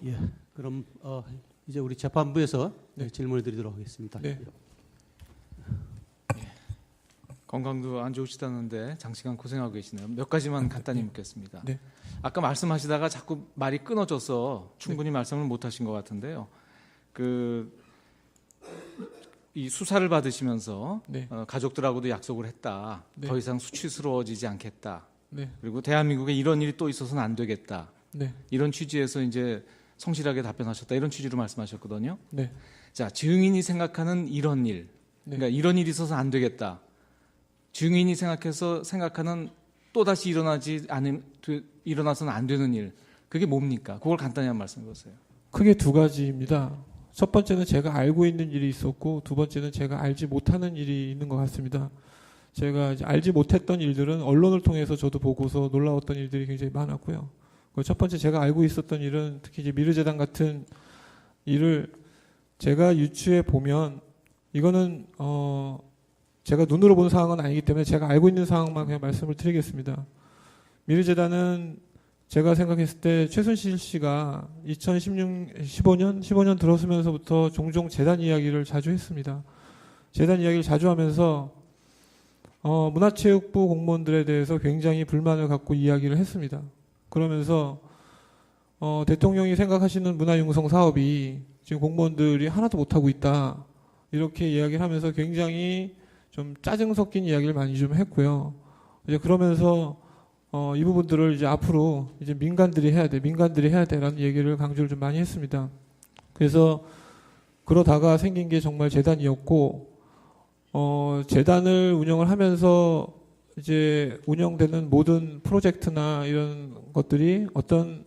예, 그럼 이제 우리 재판부에서 네. 질문을 드리도록 하겠습니다. 네. 건강도 안 좋으시다는데 장시간 고생하고 계시네요. 몇 가지만 간단히 네. 묻겠습니다. 네. 아까 말씀하시다가 자꾸 말이 끊어져서 충분히 말씀을 못 하신 것 같은데요. 이 수사를 받으시면서 네. 가족들하고도 약속을 했다. 네. 더 이상 수치스러워지지 않겠다. 네. 그리고 대한민국에 이런 일이 또 있어서는 안 되겠다. 네. 이런 취지에서 이제 성실하게 답변하셨다. 이런 취지로 말씀하셨거든요. 네. 자, 증인이 생각하는 이런 일. 네. 그러니까 이런 일이 있어서 안 되겠다. 증인이 생각하는 또다시 일어나서는 안 되는 일. 그게 뭡니까? 그걸 간단히 한 말씀 해보세요. 크게 두 가지입니다. 첫 번째는 제가 알고 있는 일이 있었고, 두 번째는 제가 알지 못하는 일이 있는 것 같습니다. 제가 이제 알지 못했던 일들은 언론을 통해서 저도 보고서 놀라웠던 일들이 굉장히 많았고요. 첫 번째 제가 알고 있었던 일은 특히 이제 미르재단 같은 일을 제가 유추해 보면 이거는 제가 눈으로 본 상황은 아니기 때문에 제가 알고 있는 상황만 그냥 말씀을 드리겠습니다. 미르재단은 제가 생각했을 때 최순실 씨가 15년 들어서면서부터 종종 재단 이야기를 자주 했습니다. 재단 이야기를 자주 하면서 문화체육부 공무원들에 대해서 굉장히 불만을 갖고 이야기를 했습니다. 그러면서 대통령이 생각하시는 문화융성 사업이 지금 공무원들이 하나도 못하고 있다. 이렇게 이야기를 하면서 굉장히 좀 짜증 섞인 이야기를 많이 좀 했고요. 이제 그러면서 이 부분들을 이제 앞으로 이제 민간들이 해야 돼라는 얘기를 강조를 좀 많이 했습니다. 그래서 그러다가 생긴 게 정말 재단이었고, 재단을 운영을 하면서 이제 운영되는 모든 프로젝트나 이런 것들이 어떤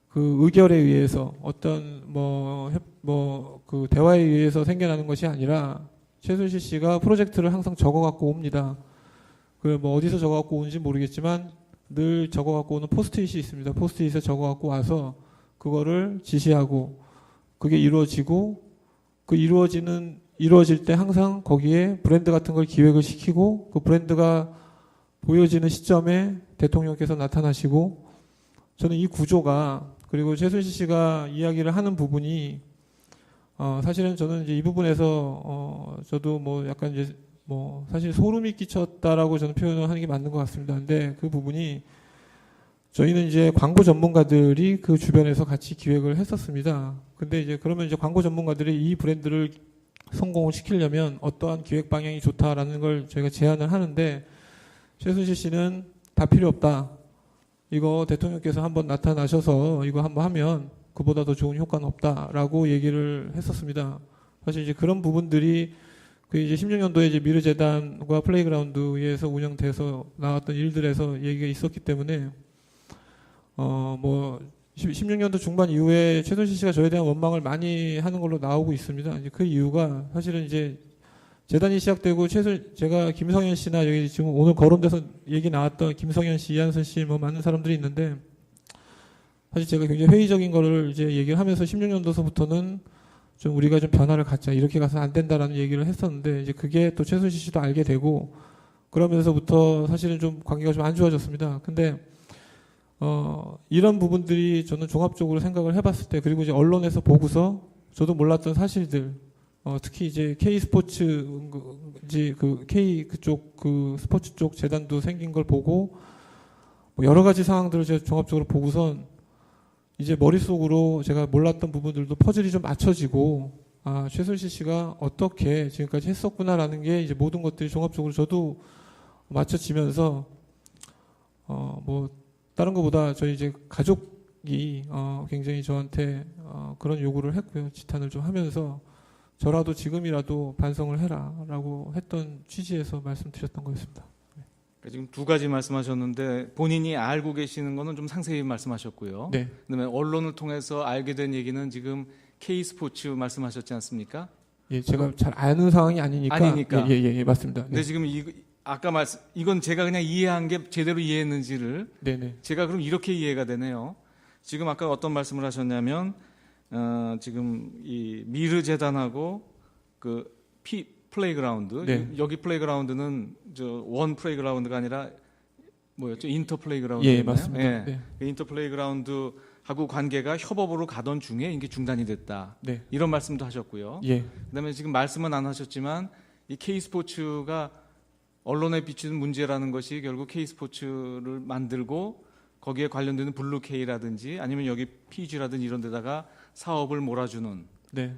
그 의결에 의해서 어떤 그 대화에 의해서 생겨나는 것이 아니라 최순실 씨가 프로젝트를 항상 적어갖고 옵니다. 그 어디서 적어갖고 오는지 모르겠지만 늘 적어갖고 오는 포스트잇이 있습니다. 포스트잇에 적어갖고 와서 그거를 지시하고 그게 이루어지고 이루어질 때 항상 거기에 브랜드 같은 걸 기획을 시키고 그 브랜드가 보여지는 시점에 대통령께서 나타나시고 저는 이 구조가 그리고 최순실 씨가 이야기를 하는 부분이 사실은 저는 이제 이 부분에서 저도 약간 이제 사실 소름이 끼쳤다라고 저는 표현을 하는 게 맞는 것 같습니다. 근데 그 부분이 저희는 이제 광고 전문가들이 그 주변에서 같이 기획을 했었습니다. 근데 이제 그러면 이제 광고 전문가들이 이 브랜드를 성공을 시키려면 어떠한 기획 방향이 좋다라는 걸 저희가 제안을 하는데 최순실 씨는 다 필요 없다. 이거 대통령께서 한번 나타나셔서 이거 한번 하면 그보다 더 좋은 효과는 없다라고 얘기를 했었습니다. 사실 이제 그런 부분들이 그 이제 16년도에 이제 미르재단과 플레이그라운드에서 운영돼서 나왔던 일들에서 얘기가 있었기 때문에 16년도 중반 이후에 최순실 씨가 저에 대한 원망을 많이 하는 걸로 나오고 있습니다. 이제 그 이유가 사실은 이제 재단이 시작되고 제가 김성현 씨나 여기 지금 오늘 거론돼서 얘기 나왔던 김성현 씨, 이한선 씨 많은 사람들이 있는데 사실 제가 굉장히 회의적인 거를 이제 얘기를 하면서 16년도서부터는 좀 우리가 좀 변화를 갖자 이렇게 가서는 안 된다라는 얘기를 했었는데 이제 그게 또 최순실 씨도 알게 되고 그러면서부터 사실은 좀 관계가 좀 안 좋아졌습니다. 근데 이런 부분들이 저는 종합적으로 생각을 해봤을 때 그리고 이제 언론에서 보고서 저도 몰랐던 사실들 특히 이제 K 스포츠 K 그쪽 그 스포츠 쪽 재단도 생긴 걸 보고 여러 가지 상황들을 제가 종합적으로 보고선 이제 머릿속으로 제가 몰랐던 부분들도 퍼즐이 좀 맞춰지고 최순실 씨가 어떻게 지금까지 했었구나라는 게 이제 모든 것들이 종합적으로 저도 맞춰지면서 다른 것보다 저희 이제 가족이 굉장히 저한테 그런 요구를 했고요. 지탄을 좀 하면서 저라도 지금이라도 반성을 해라라고 했던 취지에서 말씀드렸던 거였습니다. 지금 두 가지 말씀하셨는데 본인이 알고 계시는 거는 좀 상세히 말씀하셨고요. 네. 그다음에 언론을 통해서 알게 된 얘기는 지금 K 스포츠 말씀하셨지 않습니까? 예, 제가 잘 아는 상황이 아니니까. 예, 맞습니다. 근데 네. 지금 이건 제가 그냥 이해한 게 제대로 이해했는지를 네네. 제가 그럼 이렇게 이해가 되네요. 지금 아까 어떤 말씀을 하셨냐면 지금 이 미르 재단하고 그 플레이그라운드 네. 여기 플레이그라운드는 원 플레이그라운드가 아니라 뭐였죠? 인터 플레이그라운드. 예, 맞습니다. 예. 네. 인터 플레이그라운드 하고 관계가 협업으로 가던 중에 이게 중단이 됐다. 네. 이런 말씀도 하셨고요. 예. 그다음에 지금 말씀은 안 하셨지만 이 K스포츠가 언론에 비추는 문제라는 것이 결국 K스포츠를 만들고 거기에 관련되는 블루K라든지 아니면 여기 PG라든지 이런 데다가 사업을 몰아주는. 네.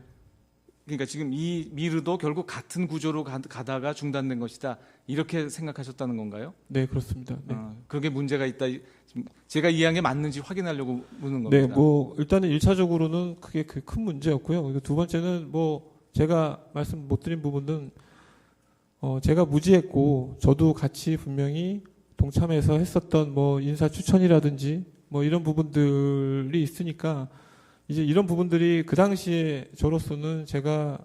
그러니까 지금 이 미르도 결국 같은 구조로 가다가 중단된 것이다. 이렇게 생각하셨다는 건가요? 네, 그렇습니다. 네. 그게 문제가 있다. 지금 제가 이해한 게 맞는지 확인하려고 묻는 겁니다. 네, 뭐 일단은 1차적으로는 그게 큰 문제였고요. 그리고 두 번째는 뭐 제가 말씀 못 드린 부분은 제가 무지했고 저도 같이 분명히 동참해서 했었던 뭐 인사 추천이라든지 뭐 이런 부분들이 있으니까 이제 이런 부분들이 그 당시에 저로서는 제가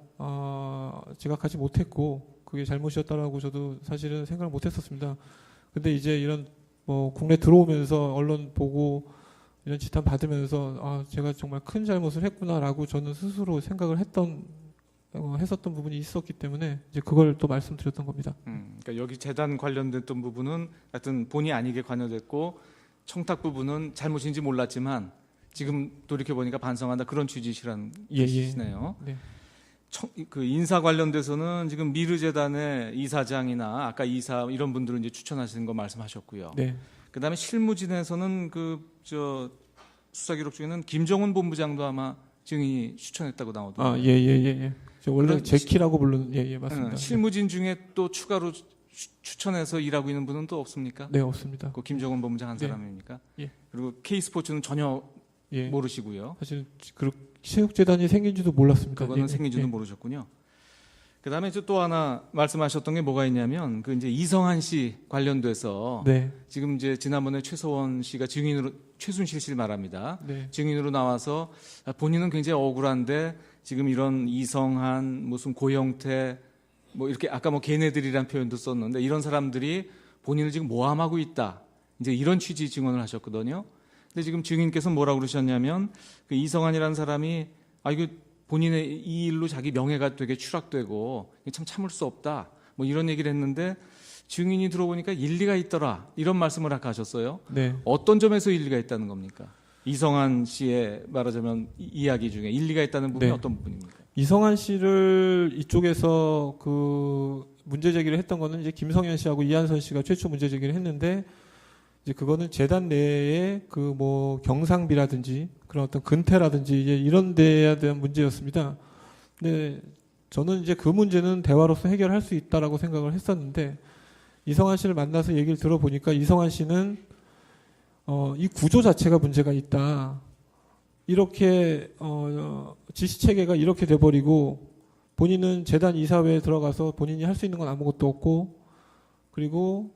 지각하지 못했고 그게 잘못이었다라고 저도 사실은 생각을 못했었습니다. 근데 이제 이런 뭐 국내 들어오면서 언론 보고 이런 지탄 받으면서 제가 정말 큰 잘못을 했구나라고 저는 스스로 생각을 했었던 부분이 있었기 때문에 이제 그걸 또 말씀드렸던 겁니다. 그러니까 여기 재단 관련됐던 부분은 하여튼 본의 아니게 관여됐고 청탁 부분은 잘못인지 몰랐지만 지금 돌이켜 보니까 반성한다 그런 취지시라는 뜻이네요. 네. 그 인사 관련돼서는 지금 미르 재단의 이사장이나 아까 이사 이런 분들을 이제 추천하시는 거 말씀하셨고요. 네. 그다음에 실무진에서는 수사 기록 중에는 김정은 본부장도 아마 증인이 추천했다고 나오더라고요. 예. 원래 그런 제키라고 부르는 예, 맞습니다. 실무진 중에 또 추가로 추천해서 일하고 있는 분은 또 없습니까? 네, 없습니다. 그 김정은 본부장 한 네. 사람입니까? 예. 그리고 K스포츠는 전혀 예. 모르시고요. 사실 체육재단이 생긴지도 몰랐습니다. 그거는 예, 생긴지도 예. 모르셨군요. 그다음에 또 하나 말씀하셨던 게 뭐가 있냐면 그 이제 이성한 씨 관련돼서 네. 지금 이제 지난번에 최서원 씨가 증인으로 최순실 씨를 말합니다. 네. 증인으로 나와서 본인은 굉장히 억울한데 지금 이런 이성한 무슨 고영태 뭐 이렇게 아까 뭐 걔네들이란 표현도 썼는데 이런 사람들이 본인을 지금 모함하고 있다. 이제 이런 취지 증언을 하셨거든요. 근데 지금 증인께서 뭐라고 그러셨냐면 그 이성한이라는 사람이 이거 본인의 이 일로 자기 명예가 되게 추락되고 참 참을 수 없다. 뭐 이런 얘기를 했는데 증인이 들어보니까 일리가 있더라. 이런 말씀을 아까 하셨어요. 네. 어떤 점에서 일리가 있다는 겁니까? 이성한 씨의 말하자면 이야기 중에 일리가 있다는 부분이 네. 어떤 부분입니까? 이성한 씨를 이쪽에서 그 문제 제기를 했던 거는 이제 김성현 씨하고 이한선 씨가 최초 문제 제기를 했는데 이제 그거는 재단 내에 그 뭐 경상비라든지 그런 어떤 근태라든지 이제 이런 데에 대한 문제였습니다. 근데 저는 이제 그 문제는 대화로서 해결할 수 있다라고 생각을 했었는데 이성한 씨를 만나서 얘기를 들어보니까 이성한 씨는 이 구조 자체가 문제가 있다. 이렇게 지시 체계가 이렇게 돼버리고 본인은 재단 이사회에 들어가서 본인이 할 수 있는 건 아무것도 없고 그리고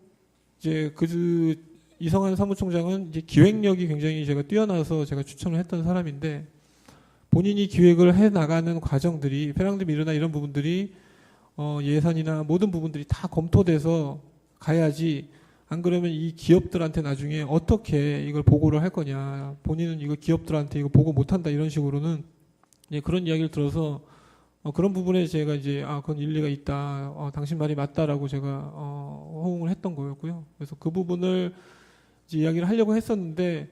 이제 이성한 사무총장은 이제 기획력이 굉장히 제가 뛰어나서 제가 추천을 했던 사람인데 본인이 기획을 해 나가는 과정들이 페랑드 미르나 이런 부분들이 예산이나 모든 부분들이 다 검토돼서 가야지 안 그러면 이 기업들한테 나중에 어떻게 이걸 보고를 할 거냐 본인은 이거 기업들한테 이거 보고 못한다 이런 식으로는 그런 이야기를 들어서 그런 부분에 제가 이제 그건 일리가 있다 당신 말이 맞다라고 제가 호응을 했던 거였고요. 그래서 그 부분을 이제 이야기를 하려고 했었는데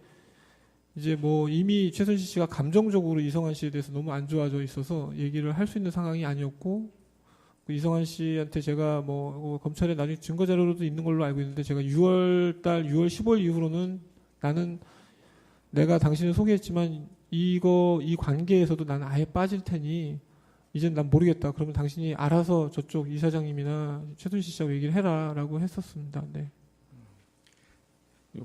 이제 뭐 이미 최순실 씨가 감정적으로 이성한 씨에 대해서 너무 안 좋아져 있어서 얘기를 할 수 있는 상황이 아니었고 그 이성한 씨한테 제가 뭐 검찰에 나중에 증거 자료로도 있는 걸로 알고 있는데 제가 6월 15일 이후로는 나는 내가 당신을 소개했지만 이 관계에서도 나는 아예 빠질 테니 이젠 난 모르겠다. 그러면 당신이 알아서 저쪽 이사장님이나 최순실 씨하고 얘기를 해라라고 했었습니다. 네.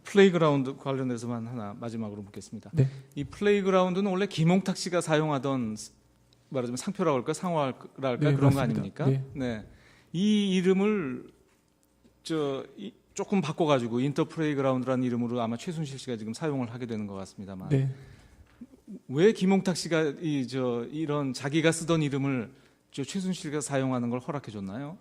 플레이그라운드 관련해서만 하나 마지막으로 묻겠습니다. 네. 이 플레이그라운드는 원래 김홍탁 씨가 사용하던 말하자면 상표라고 할까 상호랄까 네, 그런 맞습니다. 거 아닙니까? 네. 네. 이 이름을 조금 바꿔가지고 인터플레이그라운드라는 이름으로 아마 최순실 씨가 지금 사용을 하게 되는 것 같습니다만 네. 왜 김홍탁 씨가 이런 자기가 쓰던 이름을 최순실가 사용하는 걸 허락해 줬나요?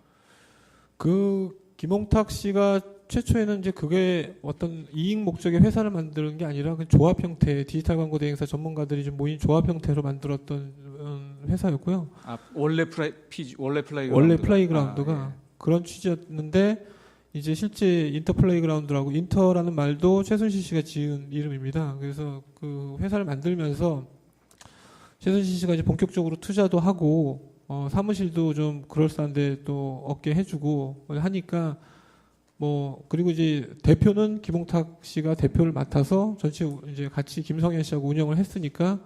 그 김홍탁 씨가 최초에는 이제 그게 어떤 이익 목적의 회사를 만드는 게 아니라 그 조합 형태 디지털 광고 대행사 전문가들이 좀 모인 조합 형태로 만들었던 회사였고요. 원래 플레이그라운드가 그런 취지였는데 이제 실제 인터 플레이그라운드라고 인터라는 말도 최순실 씨가 지은 이름입니다. 그래서 그 회사를 만들면서 최순실 씨가 이제 본격적으로 투자도 하고 사무실도 좀 그럴싸한데 또 얻게 해주고 하니까 뭐 그리고 이제 대표는 김홍탁 씨가 대표를 맡아서 전체 이제 같이 김성현 씨하고 운영을 했으니까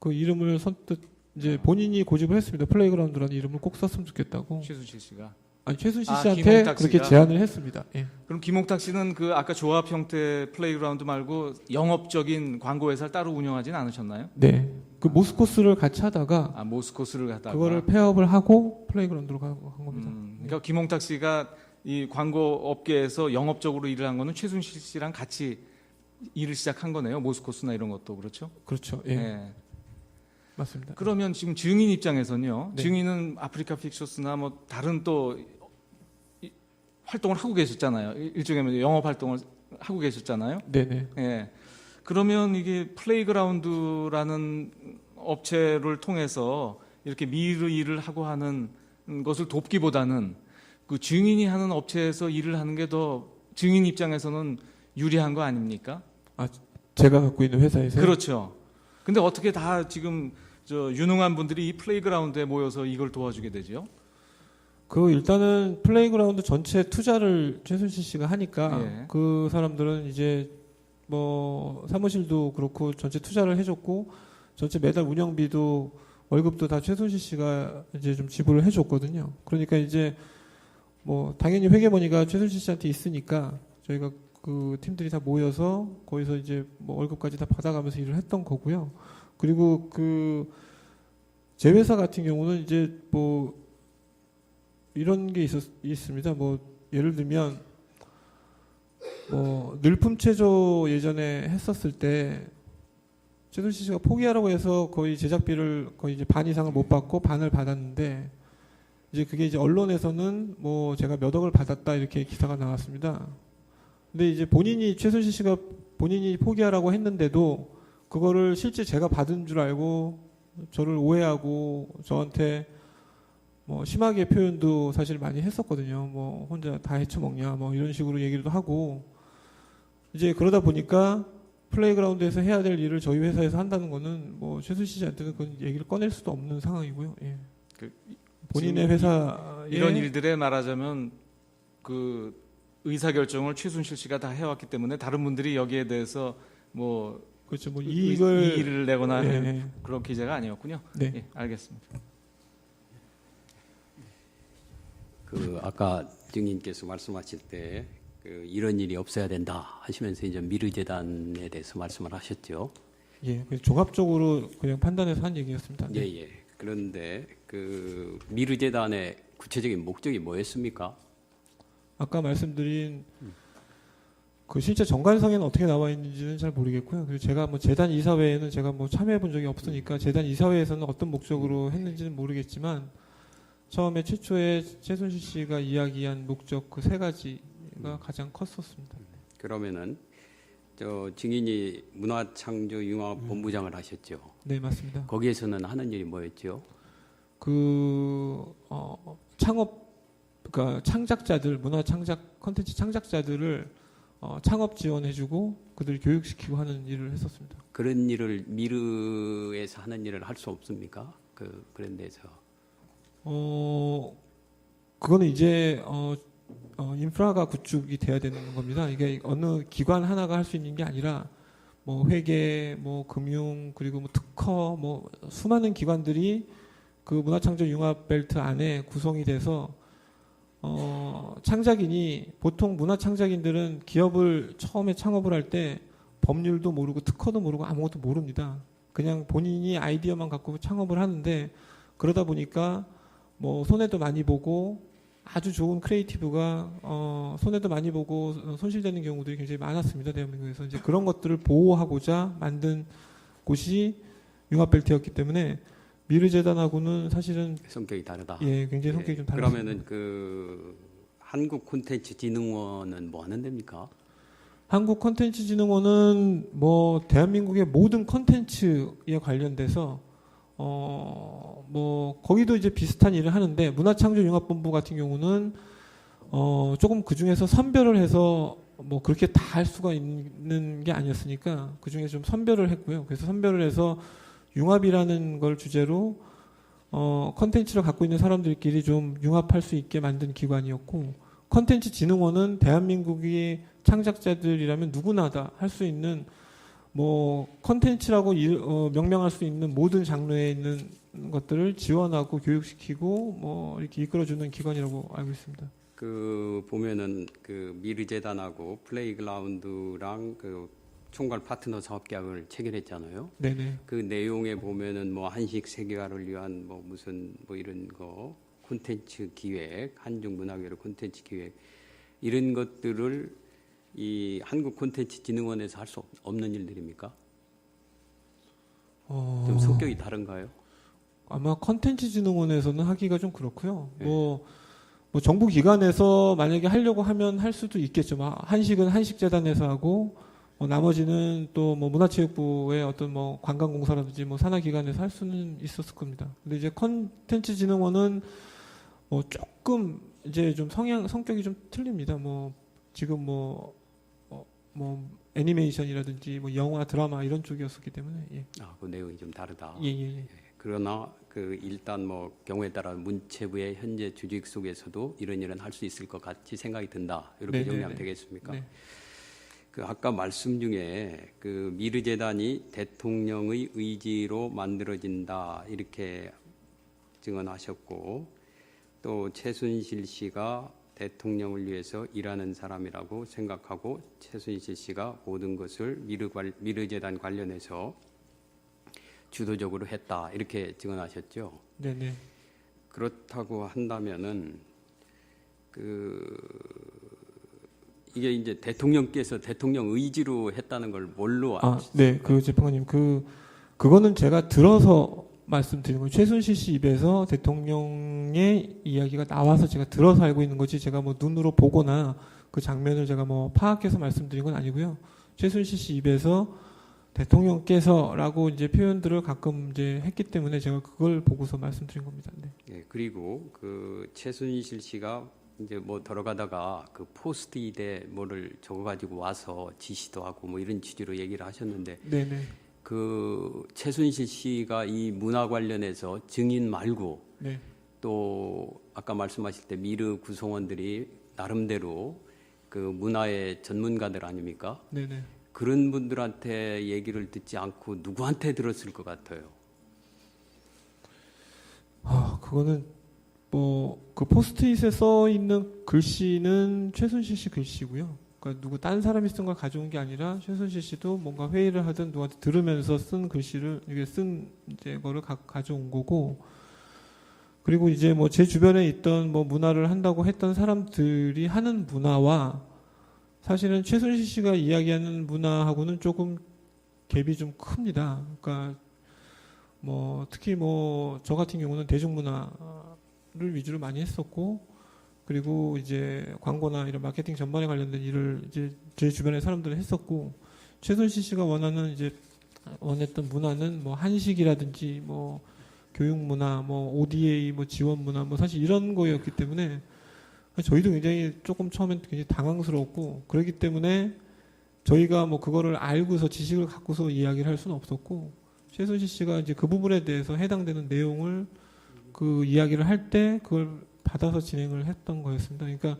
그 이름을 선뜻 이제 본인이 고집을 했습니다. 플레이그라운드라는 이름을 꼭 썼으면 좋겠다고. 최순실 씨가. 아니 최순실 아, 씨한테 김홍탁 그렇게 씨가? 제안을 했습니다. 예. 그럼 김홍탁 씨는 그 아까 조합 형태 플레이그라운드 말고 영업적인 광고 회사를 따로 운영하진 않으셨나요? 네. 그 모스코스를 같이 하다가 아, 모스코스를 갖다가. 그거를 폐업을 하고 플레이그라운드로 간 겁니다. 그러니까 김홍탁 씨가 이 광고 업계에서 영업적으로 일을 한 거는 최순실 씨랑 같이 일을 시작한 거네요. 모스코스나 이런 것도 그렇죠? 그렇죠. 예. 네. 맞습니다. 그러면 지금 증인 입장에서는요. 네. 증인은 아프리카 픽처스나 뭐 다른 또 활동을 하고 계셨잖아요. 일종의 영업 활동을 하고 계셨잖아요. 네네. 예. 그러면 이게 플레이그라운드라는 업체를 통해서 이렇게 미르 일을 하고 하는 것을 돕기보다는 그 증인이 하는 업체에서 일을 하는 게 더 증인 입장에서는 유리한 거 아닙니까? 제가 갖고 있는 회사에서 그렇죠. 근데 어떻게 다 지금 저 유능한 분들이 이 플레이그라운드에 모여서 이걸 도와주게 되죠? 그 일단은 플레이그라운드 전체 투자를 최순실 씨가 하니까 예. 그 사람들은 이제 뭐 사무실도 그렇고 전체 투자를 해줬고 전체 매달 운영비도 월급도 다 최순실 씨가 이제 좀 지불을 해줬거든요. 그러니까 이제 뭐 당연히 회계머니가 최순실 씨한테 있으니까 저희가 그 팀들이 다 모여서 거기서 이제 뭐 월급까지 다 받아가면서 일을 했던 거고요. 그리고 그 제 회사 같은 경우는 이제 뭐 이런 게 있습니다. 뭐 예를 들면 뭐 늘품체조 예전에 했었을 때 최순실 씨가 포기하라고 해서 거의 제작비를 거의 이제 반 이상을 못 받고 반을 받았는데 이제 그게 이제 언론에서는 뭐 제가 몇 억을 받았다 이렇게 기사가 나왔습니다. 근데 이제 본인이 최순실 씨가 본인이 포기하라고 했는데도 그거를 실제 제가 받은 줄 알고 저를 오해하고 저한테 뭐 심하게 표현도 사실 많이 했었거든요. 뭐 혼자 다 헤쳐먹냐 뭐 이런 식으로 얘기도 하고 이제 그러다 보니까 플레이그라운드에서 해야 될 일을 저희 회사에서 한다는 거는 뭐 최순실 씨한테는 그 얘기를 꺼낼 수도 없는 상황이고요. 예. 본인의 회사에 이런 일들에 말하자면 그 의사결정을 최순실 씨가 다 해왔기 때문에 다른 분들이 여기에 대해서 뭐 그렇죠. 뭐 이의를 내거나 예. 그런 기재가 아니었군요. 네. 예, 알겠습니다. 그 아까 증인께서 말씀하실 때 그 이런 일이 없어야 된다 하시면서 이제 미르재단에 대해서 말씀을 하셨죠. 예, 그래서 종합적으로 그냥 판단해서 한 얘기였습니다. 네. 예. 그런데 그 미르재단의 구체적인 목적이 뭐였습니까? 아까 말씀드린 그 실제 정관성에는 어떻게 나와 있는지는 잘 모르겠고요. 그리고 제가 뭐 재단 이사회에는 제가 뭐 참여해 본 적이 없으니까 재단 이사회에서는 어떤 목적으로 했는지는 모르겠지만 처음에 최초에 최순실 씨가 이야기한 목적 그 세 가지가 가장 컸었습니다. 그러면은 저 증인이 문화창조융합본부장을 하셨죠. 네, 맞습니다. 거기에서는 하는 일이 뭐였죠? 창업 그러니까 창작자들 문화 창작 컨텐츠 창작자들을 창업 지원해주고 그들 교육시키고 하는 일을 했었습니다. 그런 일을 미르에서 하는 일을 할 수 없습니까? 그런 데서. 그거는 이제 인프라가 구축이 돼야 되는 겁니다. 이게 어느 기관 하나가 할 수 있는 게 아니라 뭐 회계, 뭐 금융, 그리고 뭐 특허, 뭐 수많은 기관들이 그 문화창조융합벨트 안에 구성이 돼서 창작인이 보통 문화창작인들은 기업을 처음에 창업을 할 때 법률도 모르고 특허도 모르고 아무것도 모릅니다. 그냥 본인이 아이디어만 갖고 창업을 하는데 그러다 보니까 뭐 손해도 많이 보고 아주 좋은 크리에이티브가 손해도 많이 보고 손실되는 경우들이 굉장히 많았습니다. 대한민국에서 이제 그런 것들을 보호하고자 만든 곳이 융합벨트였기 때문에 미르재단하고는 사실은 성격이 다르다. 예, 굉장히 성격이 좀 달랐습니다. 그러면은 그 한국콘텐츠진흥원은 뭐 하는 데입니까? 한국콘텐츠진흥원은 뭐 대한민국의 모든 콘텐츠에 관련돼서 뭐 거기도 이제 비슷한 일을 하는데 문화창조융합본부 같은 경우는 조금 그 중에서 선별을 해서 뭐 그렇게 다 할 수가 있는 게 아니었으니까 그 중에 좀 선별을 했고요. 그래서 선별을 해서 융합이라는 걸 주제로 컨텐츠를 갖고 있는 사람들끼리 좀 융합할 수 있게 만든 기관이었고, 컨텐츠 진흥원은 대한민국이 창작자들이라면 누구나 다 할 수 있는 뭐 컨텐츠라고 명명할 수 있는 모든 장르에 있는 것들을 지원하고 교육시키고 뭐 이렇게 이끌어주는 기관이라고 알고 있습니다. 그 보면은 그 미르재단하고 플레이그라운드랑 그 총괄 파트너 사업계약을 체결했잖아요. 네네. 그 내용에 보면은 뭐 한식 세계화를 위한 뭐 무슨 뭐 이런 거 콘텐츠 기획, 한중 문화계로 콘텐츠 기획 이런 것들을 이 한국 콘텐츠 진흥원에서 할 수 없는 일들입니까? 좀 성격이 다른가요? 아마 컨텐츠진흥원에서는 하기가 좀 그렇고요. 네. 뭐 정부 기관에서 만약에 하려고 하면 할 수도 있겠죠. 한식은 한식재단에서 하고, 뭐 나머지는 또 뭐 문화체육부의 어떤 뭐 관광공사라든지 뭐 산하기관에서 할 수는 있었을 겁니다. 근데 이제 컨텐츠진흥원은 뭐 조금 이제 좀 성격이 좀 틀립니다. 뭐 지금 뭐 애니메이션이라든지 뭐 영화, 드라마 이런 쪽이었었기 때문에. 예. 그 내용이 좀 다르다. 예. 그러나 그 일단 뭐 경우에 따라 문체부의 현재 주직 속에서도 이런 일은 할 수 있을 것 같이 생각이 든다. 이렇게 네, 정리하면 네, 네. 되겠습니까? 네. 그 아까 말씀 중에 그 미르재단이 대통령의 의지로 만들어진다 이렇게 증언하셨고, 또 최순실 씨가 대통령을 위해서 일하는 사람이라고 생각하고 최순실 씨가 모든 것을 미르재단 관련해서 주도적으로 했다 이렇게 증언하셨죠. 네네. 그렇다고 한다면은 이게 이제 대통령께서 대통령 의지로 했다는 걸 뭘로 네, 그 재판관님, 그거는 제가 들어서 말씀드린 거예요. 최순실 씨 입에서 대통령의 이야기가 나와서 제가 들어서 알고 있는 거지, 제가 뭐 눈으로 보거나 그 장면을 제가 뭐 파악해서 말씀드린 건 아니고요. 최순실 씨 입에서 대통령께서라고 이제 표현들을 가끔 이제 했기 때문에 제가 그걸 보고서 말씀드린 겁니다. 네. 네, 그리고 그 최순실 씨가 이제 뭐 들어가다가 그 포스트잇에 뭐를 적어가지고 와서 지시도 하고 뭐 이런 취지로 얘기를 하셨는데, 네네. 그 최순실 씨가 이 문화 관련해서 증인 말고 네. 또 아까 말씀하실 때 미르 구성원들이 나름대로 그 문화의 전문가들 아닙니까? 네네. 그런 분들한테 얘기를 듣지 않고 누구한테 들었을 것 같아요? 그거는 뭐 그 포스트잇에 써 있는 글씨는 최순실 씨 글씨고요. 그러니까 누구 딴 사람이 쓴 걸 가져온 게 아니라 최순실 씨도 뭔가 회의를 하든 누구한테 들으면서 쓴 글씨를 이게 쓴 이제 거를 가져온 거고, 그리고 이제 뭐 제 주변에 있던 뭐 문화를 한다고 했던 사람들이 하는 문화와 사실은 최순실 씨가 이야기하는 문화하고는 조금 갭이 좀 큽니다. 그러니까 뭐 특히 뭐 저 같은 경우는 대중문화를 위주로 많이 했었고, 그리고 이제 광고나 이런 마케팅 전반에 관련된 일을 이제 제 주변의 사람들은 했었고, 최순실 씨가 원했던 문화는 뭐 한식이라든지 뭐 교육문화, 뭐 ODA, 뭐 지원문화, 뭐 사실 이런 거였기 때문에 저희도 굉장히 조금 처음엔 굉장히 당황스러웠고, 그렇기 때문에 저희가 뭐 그거를 알고서 지식을 갖고서 이야기를 할 수는 없었고, 최순실 씨가 이제 그 부분에 대해서 해당되는 내용을 그 이야기를 할 때 그걸 받아서 진행을 했던 거였습니다. 그러니까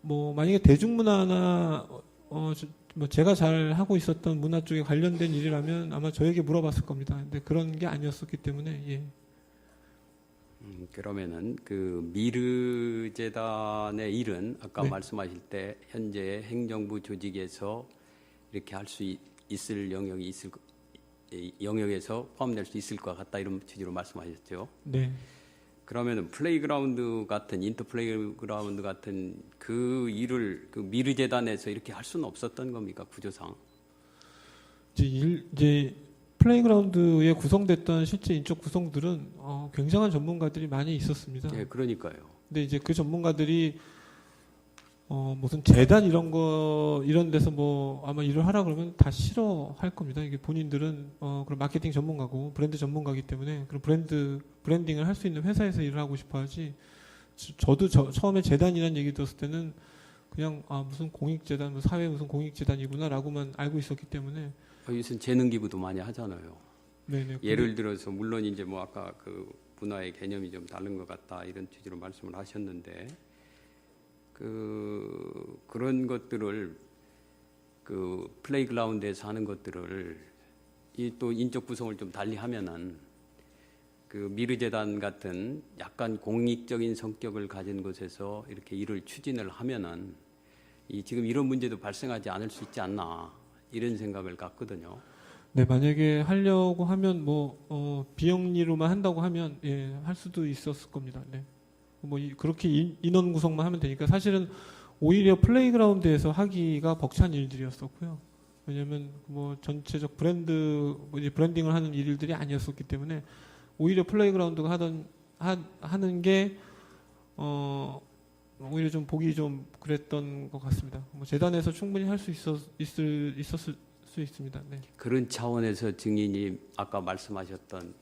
뭐 만약에 대중문화나 뭐 제가 잘 하고 있었던 문화 쪽에 관련된 일이라면 아마 저에게 물어봤을 겁니다. 근데 그런 게 아니었었기 때문에. 예. 그러면은 그 미르재단의 일은 아까 네. 말씀하실 때 현재 행정부 조직에서 이렇게 할 수 있을 영역에서 포함될 수 있을 것 같다 이런 취지로 말씀하셨죠. 네. 그러면은 플레이그라운드 같은 인터플레이그라운드 같은 그 일을 그 미르재단에서 이렇게 할 수는 없었던 겁니까, 구조상? 이제 플레이그라운드에 구성됐던 실제 인적 구성들은 굉장한 전문가들이 많이 있었습니다. 예, 그러니까요. 근데 이제 그 전문가들이 무슨 재단 이런 데서 뭐 아마 일을 하라 그러면 다 싫어할 겁니다. 이게 본인들은 그런 마케팅 전문가고 브랜드 전문가이기 때문에 그런 브랜딩을 할 수 있는 회사에서 일을 하고 싶어하지, 저도 처음에 재단이라는 얘기 들었을 때는 그냥 무슨 공익재단, 뭐 사회 무슨 공익재단이구나라고만 알고 있었기 때문에 요즘 재능 기부도 많이 하잖아요. 네네. 예를 들어서 물론 이제 뭐 아까 그 문화의 개념이 좀 다른 것 같다 이런 취지로 말씀을 하셨는데 그런 것들을 그 플레이그라운드에서 하는 것들을 이 또 인적 구성을 좀 달리 하면은 그 미르재단 같은 약간 공익적인 성격을 가진 곳에서 이렇게 일을 추진을 하면은 지금 이런 문제도 발생하지 않을 수 있지 않나 이런 생각을 갖거든요. 네, 만약에 하려고 하면 비영리로만 한다고 하면 할 수도 있었을 겁니다. 네. 그렇게 인원 구성만 하면 되니까 사실은 오히려 플레이그라운드에서 하기가 벅찬 일들이었었고요. 왜냐하면 전체적 브랜딩을 하는 일들이 아니었었기 때문에 오히려 플레이그라운드가 하는 게 오히려 좀 보기 좀 그랬던 것 같습니다. 재단에서 충분히 할 수 있었을 수 있습니다. 네. 그런 차원에서 증인이 아까 말씀하셨던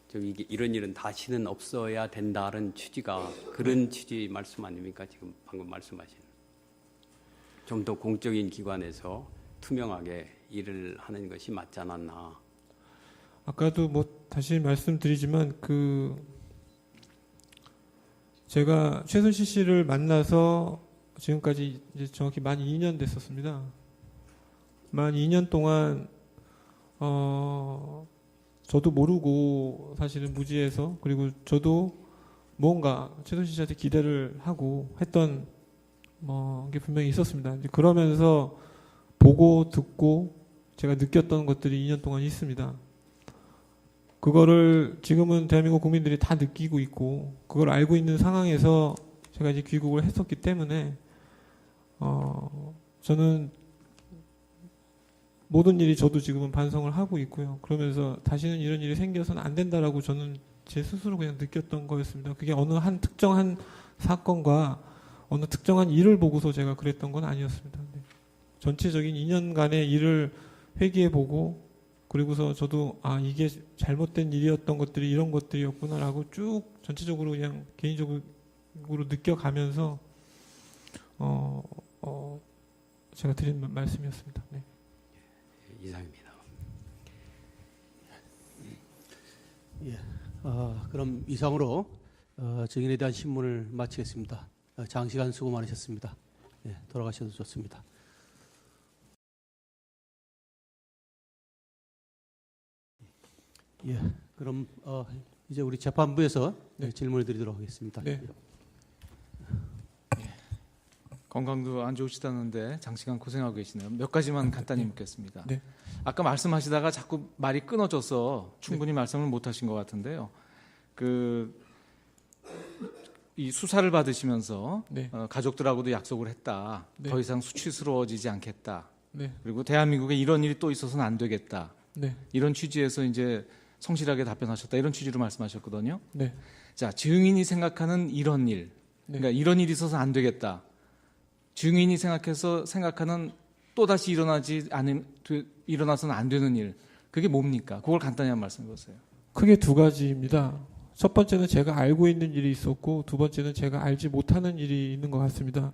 좀 이런 일은 다시는 없어야 된다는 취지가 그런 취지 말씀 아닙니까? 지금 방금 말씀하신 좀 더 공적인 기관에서 투명하게 일을 하는 것이 맞지 않았나? 아까도 다시 말씀드리지만 제가 최순실 씨를 만나서 지금까지 이제 정확히 만 2년 됐었습니다. 만 2년 동안 저도 모르고 사실은 무지해서 그리고 저도 뭔가 최순실 씨한테 기대를 하고 했던 게 분명히 있었습니다. 이제 그러면서 보고 듣고 제가 느꼈던 것들이 2년 동안 있습니다. 그거를 지금은 대한민국 국민들이 다 느끼고 있고 그걸 알고 있는 상황에서 제가 이제 귀국을 했었기 때문에 저는 모든 일이 저도 지금은 반성을 하고 있고요. 그러면서 다시는 이런 일이 생겨서는 안 된다라고 저는 제 스스로 그냥 느꼈던 거였습니다. 그게 어느 한 특정한 사건과 어느 특정한 일을 보고서 제가 그랬던 건 아니었습니다. 네. 전체적인 2년간의 일을 회귀해보고 그리고서 저도 이게 잘못된 일이었던 것들이 이런 것들이었구나라고 쭉 전체적으로 그냥 개인적으로 느껴가면서 제가 드린 말씀이었습니다. 네. 이상입니다. 예, 그럼 이상으로 증인에 대한 신문을 마치겠습니다. 장시간 수고 많으셨습니다. 예, 돌아가셔도 좋습니다. 예, 그럼 이제 우리 재판부에서 질문을 드리도록 하겠습니다. 네. 건강도 안 좋으시다는데 장시간 고생하고 계시네요. 몇 가지만 간단히 묻겠습니다. 네. 아까 말씀하시다가 자꾸 말이 끊어져서 충분히 말씀을 못 하신 것 같은데요. 이 수사를 받으시면서 네. 가족들하고도 약속을 했다. 네. 더 이상 수치스러워지지 않겠다. 네. 그리고 대한민국에 이런 일이 또 있어서는 안 되겠다. 네. 이런 취지에서 이제 성실하게 답변하셨다. 이런 취지로 말씀하셨거든요. 네. 자, 증인이 생각하는 이런 일. 네. 그러니까 이런 일이 있어서 안 되겠다. 증인이 생각하는 또다시 일어나서는 안 되는 일. 그게 뭡니까? 그걸 간단히 한번 말씀해 보세요. 크게 두 가지입니다. 첫 번째는 제가 알고 있는 일이 있었고 두 번째는 제가 알지 못하는 일이 있는 것 같습니다.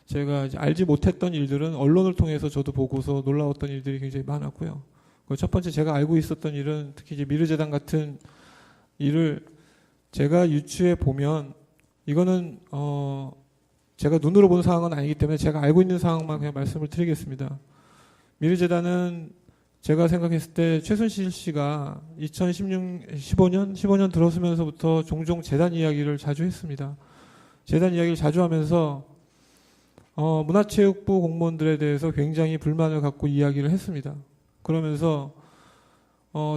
제가 이제 알지 못했던 일들은 언론을 통해서 저도 보고서 놀라웠던 일들이 굉장히 많았고요. 첫 번째 제가 알고 있었던 일은 특히 이제 미르재단 같은 일을 제가 유추해 보면 이거는 제가 눈으로 본 상황은 아니기 때문에 제가 알고 있는 상황만 그냥 말씀을 드리겠습니다. 미르재단은 제가 생각했을 때 최순실 씨가 15년 들어서면서부터 종종 재단 이야기를 자주 했습니다. 재단 이야기를 자주 하면서 문화체육부 공무원들에 대해서 굉장히 불만을 갖고 이야기를 했습니다. 그러면서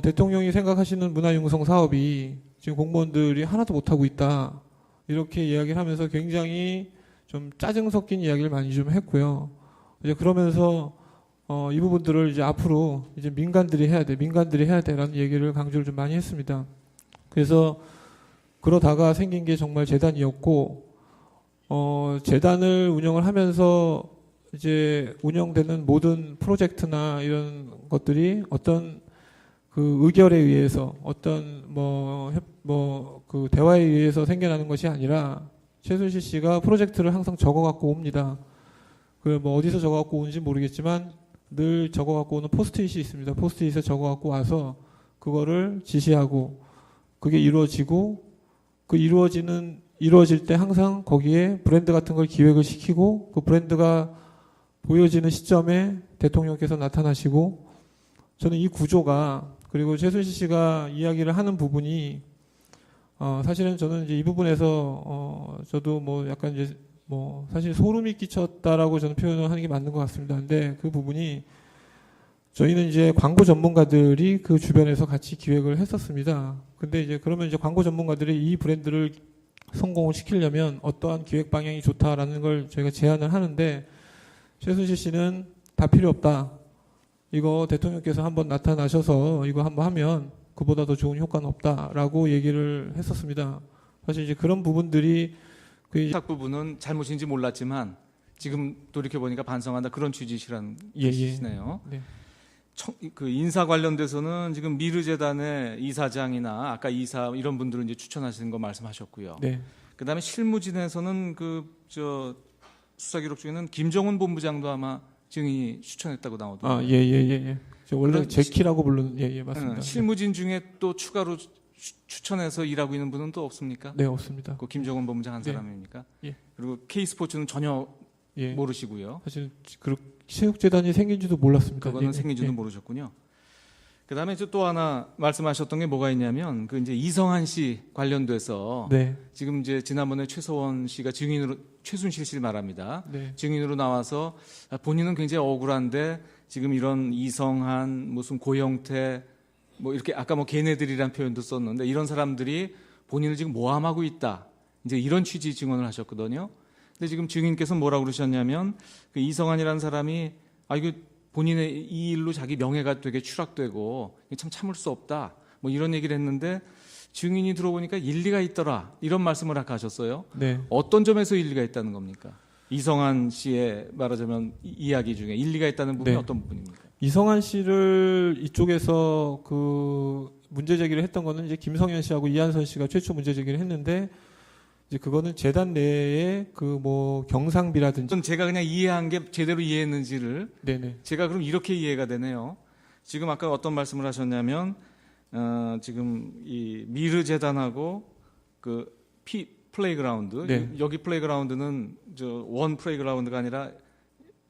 대통령이 생각하시는 문화융성 사업이 지금 공무원들이 하나도 못하고 있다. 이렇게 이야기를 하면서 굉장히 좀 짜증 섞인 이야기를 많이 좀 했고요. 이제 그러면서 이 부분들을 이제 앞으로 이제 민간들이 해야 돼라는 얘기를 강조를 좀 많이 했습니다. 그래서 그러다가 생긴 게 정말 재단이었고, 재단을 운영을 하면서 이제 운영되는 모든 프로젝트나 이런 것들이 어떤 그 의결에 의해서 어떤 그 대화에 의해서 생겨나는 것이 아니라 최순실 씨가 프로젝트를 항상 적어갖고 옵니다. 그 뭐 어디서 적어갖고 오는지 모르겠지만 늘 적어갖고 오는 포스트잇이 있습니다. 포스트잇에 적어갖고 와서 그거를 지시하고 그게 이루어지고 그 이루어질 때 항상 거기에 브랜드 같은 걸 기획을 시키고 그 브랜드가 보여지는 시점에 대통령께서 나타나시고 저는 이 구조가 그리고 최순실 씨가 이야기를 하는 부분이 사실은 저는 이제 이 부분에서 저도 뭐 약간 이제 뭐 사실 소름이 끼쳤다라고 저는 표현을 하는 게 맞는 것 같습니다. 근데 그 부분이 저희는 이제 광고 전문가들이 그 주변에서 같이 기획을 했었습니다. 근데 이제 그러면 이제 광고 전문가들이 이 브랜드를 성공을 시키려면 어떠한 기획 방향이 좋다라는 걸 저희가 제안을 하는데 최순실 씨는 다 필요 없다. 이거 대통령께서 한번 나타나셔서 이거 한번 하면 그보다 더 좋은 효과는 없다라고 얘기를 했었습니다. 사실 이제 그런 부분들이 딱 부분은 잘못인지 몰랐지만 지금 돌이켜 보니까 반성한다 그런 취지시라는 예. 뜻이네요. 네. 그 인사 관련돼서는 지금 미르재단의 이사장이나 아까 이사 이런 분들은 이제 추천하시는 거 말씀하셨고요. 네. 그다음에 실무진에서는 저 수사 기록 중에는 김정은 본부장도 아마 증인이 추천했다고 나오더라고요. 예. 저 원래 그런 제키라고 부르는 예, 맞습니다. 실무진 중에 또 추가로 추천해서 일하고 있는 분은 또 없습니까? 네, 없습니다. 그 김정은 본부장 한 네. 사람입니까? 예. 그리고 K스포츠는 전혀 예. 모르시고요. 사실 그 체육재단이 생긴지도 몰랐습니다. 그거는 예, 생긴지도 예. 모르셨군요. 그다음에 이제 또 하나 말씀하셨던 게 뭐가 있냐면 그 이제 이성한 씨 관련돼서 네. 지금 이제 지난번에 최서원 씨가 증인으로 최순실 씨를 말합니다. 네. 증인으로 나와서 본인은 굉장히 억울한데 지금 이런 이성한 무슨 고영태 뭐 이렇게 아까 뭐 걔네들이란 표현도 썼는데 이런 사람들이 본인을 지금 모함하고 있다. 이제 이런 취지 증언을 하셨거든요. 근데 지금 증인께서 뭐라고 그러셨냐면 그 이성한이라는 사람이 이거 본인의 이 일로 자기 명예가 되게 추락되고 참 참을 수 없다. 뭐 이런 얘기를 했는데 증인이 들어보니까 일리가 있더라. 이런 말씀을 아까 하셨어요. 네. 어떤 점에서 일리가 있다는 겁니까? 이성한 씨의 말하자면 이야기 중에 일리가 있다는 부분이 네. 어떤 부분입니까? 이성한 씨를 이쪽에서 그 문제 제기를 했던 거는 이제 김성현 씨하고 이한선 씨가 최초 문제 제기를 했는데 이제 그거는 재단 내에 그 뭐 경상비라든지 전 제가 그냥 이해한 게 제대로 이해했는지를 네네. 제가 그럼 이렇게 이해가 되네요. 지금 아까 어떤 말씀을 하셨냐면 지금 이 미르 재단하고 그 플레이그라운드 네. 여기 플레이그라운드는 저 원 플레이그라운드가 아니라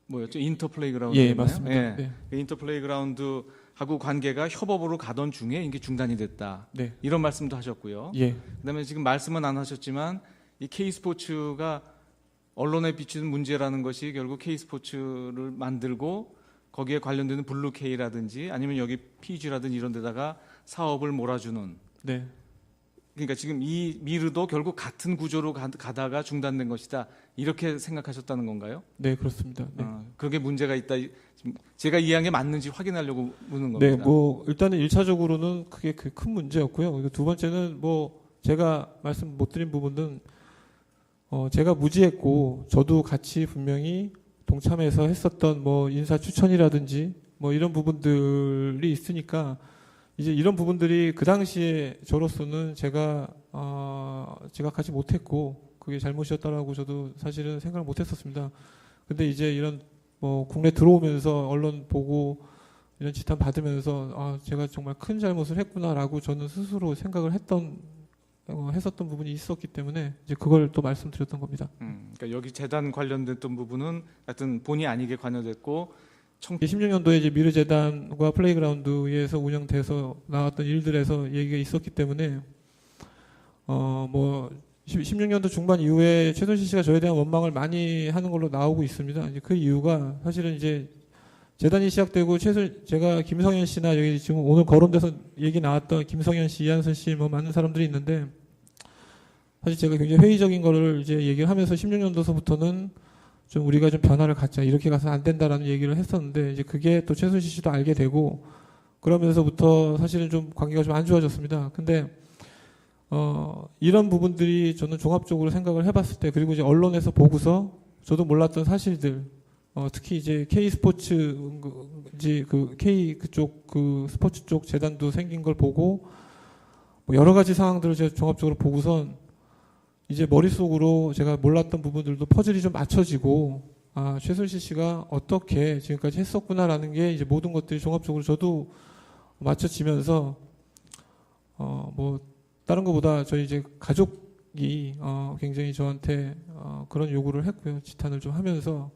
뭐였죠? 인터 플레이그라운드. 예, 맞습니다. 예. 네. 그 인터 플레이그라운드하고 관계가 협업으로 가던 중에 이게 중단이 됐다. 네. 이런 말씀도 하셨고요. 예. 그다음에 지금 말씀은 안 하셨지만 이 K스포츠가 언론에 비추는 문제라는 것이 결국 K스포츠를 만들고 거기에 관련되는 블루K라든지 아니면 여기 PG라든지 이런 데다가 사업을 몰아주는 네. 그러니까 지금 이 미르도 결국 같은 구조로 가다가 중단된 것이다. 이렇게 생각하셨다는 건가요? 네, 그렇습니다. 네. 그게 문제가 있다. 지금 제가 이해한 게 맞는지 확인하려고 묻는 네, 겁니다. 뭐 일단은 1차적으로는 그게 큰 문제였고요. 그리고 두 번째는 뭐 제가 말씀 못 드린 부분은 제가 무지했고 저도 같이 분명히 동참해서 했었던 뭐 인사 추천이라든지 뭐 이런 부분들이 있으니까 이제 이런 부분들이 그 당시에 저로서는 제가 지각하지 못했고 그게 잘못이었다라고 저도 사실은 생각을 못했었습니다. 근데 이제 이런 뭐 국내 들어오면서 언론 보고 이런 지탄 받으면서 제가 정말 큰 잘못을 했구나라고 저는 스스로 생각을 했었던 부분이 있었기 때문에 이제 그걸 또 말씀드렸던 겁니다. 그러니까 여기 재단 관련됐던 부분은 하여튼 본의 아니게 관여됐고 16년도에 이제 미르재단과 플레이그라운드에서 운영돼서 나왔던 일들에서 얘기가 있었기 때문에 뭐 16년도 중반 이후에 최순실 씨가 저에 대한 원망을 많이 하는 걸로 나오고 있습니다. 이제 그 이유가 사실은 이제 재단이 시작되고 제가 김성현 씨나 여기 지금 오늘 거론돼서 얘기 나왔던 김성현 씨, 이한선 씨 뭐 많은 사람들이 있는데 사실 제가 굉장히 회의적인 거를 이제 얘기를 하면서 16년도서부터는 좀 우리가 좀 변화를 갖자 이렇게 가서 안 된다라는 얘기를 했었는데 이제 그게 또 최순실 씨도 알게 되고 그러면서부터 사실은 좀 관계가 좀 안 좋아졌습니다. 근데 이런 부분들이 저는 종합적으로 생각을 해봤을 때 그리고 이제 언론에서 보고서 저도 몰랐던 사실들 특히 이제 K 스포츠 이제 그 K 그쪽 그 스포츠 쪽 재단도 생긴 걸 보고 뭐 여러 가지 상황들을 제가 종합적으로 보고선 이제 머릿속으로 제가 몰랐던 부분들도 퍼즐이 좀 맞춰지고 아, 최순실 씨가 어떻게 지금까지 했었구나라는 게 이제 모든 것들이 종합적으로 저도 맞춰지면서 뭐 다른 것보다 저희 이제 가족이 굉장히 저한테 그런 요구를 했고요. 지탄을 좀 하면서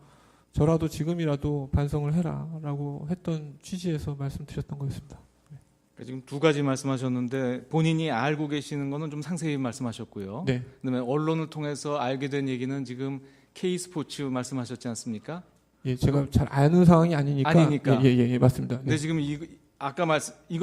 저라도 지금이라도 반성을 해라라고 했던 취지에서 말씀드렸던 거였습니다. 그러니까 지금 두 가지 말씀하셨는데 본인이 알고 계시는 거는 좀 상세히 말씀하셨고요. 네. 그다음에 언론을 통해서 알게 된 얘기는 지금 K스포츠 말씀하셨지 않습니까? 예, 제가 잘 아는 상황이 아니니까. 아니니까. 예, 맞습니다. 근데 네. 지금 아까 이거